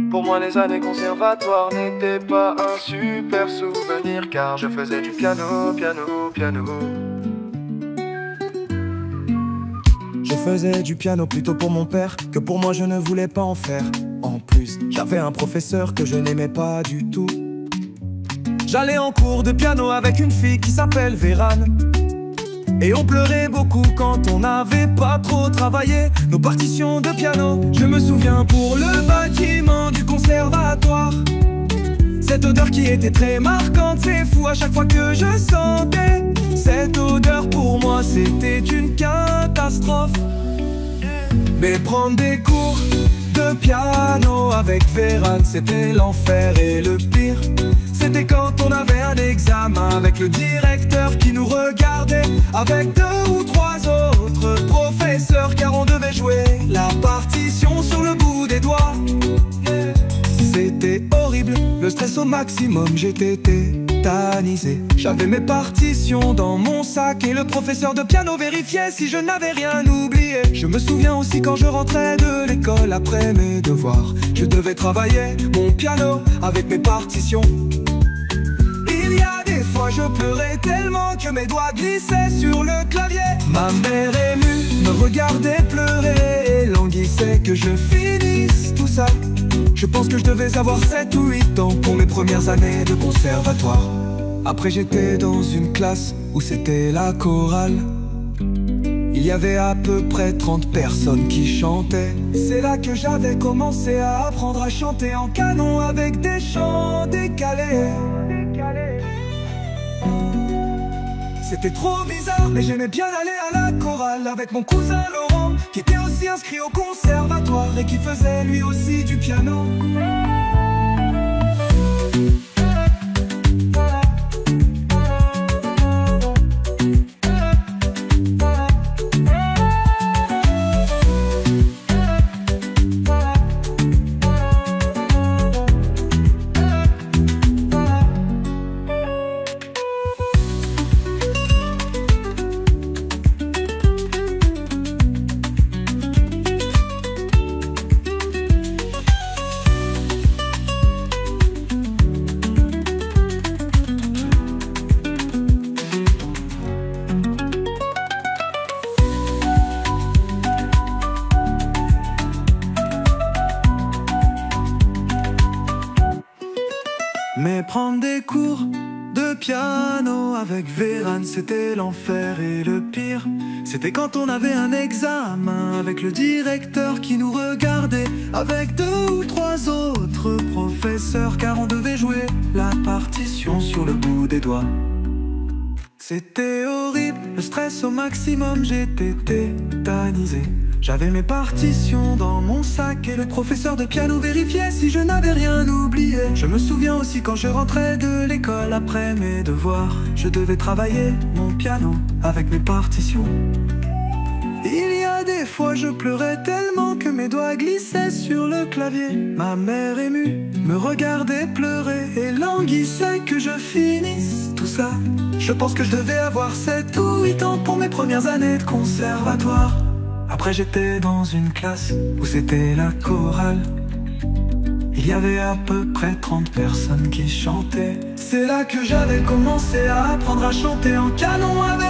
Pour moi les années conservatoires n'étaient pas un super souvenir, car je faisais du piano, piano, piano. Je faisais du piano plutôt pour mon père que pour moi, je ne voulais pas en faire. En plus, j'avais un professeur que je n'aimais pas du tout. J'allais en cours de piano avec une fille qui s'appelle Vérane, et on pleurait beaucoup quand on n'avait pas trop travaillé nos partitions de piano. Je me souviens pour le bâtiment du conservatoire, cette odeur qui était très marquante, c'est fou à chaque fois que je sentais cette odeur. Pour moi c'était une catastrophe. Mais prendre des cours de piano avec Vérane, c'était l'enfer. Et le pire, c'était quand on avait un examen avec le directeur qui nous regardait avec 2 ou 3 autres professeurs, car on devait jouer la partition sur le bout des doigts. C'était horrible, le stress au maximum, j'étais tétanisé. J'avais mes partitions dans mon sac et le professeur de piano vérifiait si je n'avais rien oublié. Je me souviens aussi quand je rentrais de l'école après mes devoirs, je devais travailler mon piano avec mes partitions. Il y a des fois je pleurais tellement que mes doigts glissaient sur le clavier. Ma mère émue me regardait pleurer et languissait que je finisse tout ça. Je pense que je devais avoir 7 ou 8 ans pour mes premières années de conservatoire. Après j'étais dans une classe où c'était la chorale. Il y avait à peu près 30 personnes qui chantaient. C'est là que j'avais commencé à apprendre à chanter en canon avec des chants décalés. C'était trop bizarre, mais j'aimais bien aller à la chorale avec mon cousin Laurent, qui était aussi inscrit au conservatoire et qui faisait lui aussi du piano. Mais prendre des cours de piano avec Vérane, c'était l'enfer. Et le pire, c'était quand on avait un examen avec le directeur qui nous regardait avec 2 ou 3 autres professeurs, car on devait jouer la partition sur le bout des doigts. C'était horrible, le stress au maximum, j'étais tétanisé. J'avais mes partitions dans mon sac et le professeur de piano vérifiait si je n'avais rien oublié. Je me souviens aussi quand je rentrais de l'école après mes devoirs, je devais travailler mon piano avec mes partitions. Il y a des fois je pleurais tellement que mes doigts glissaient sur le clavier. Ma mère émue me regardait pleurer et languissait que je finisse tout ça. Je pense que je devais avoir 7 ou 8 ans pour mes premières années de conservatoire. Après j'étais dans une classe où c'était la chorale. Il y avait à peu près 30 personnes qui chantaient. C'est là que j'avais commencé à apprendre à chanter en canon avec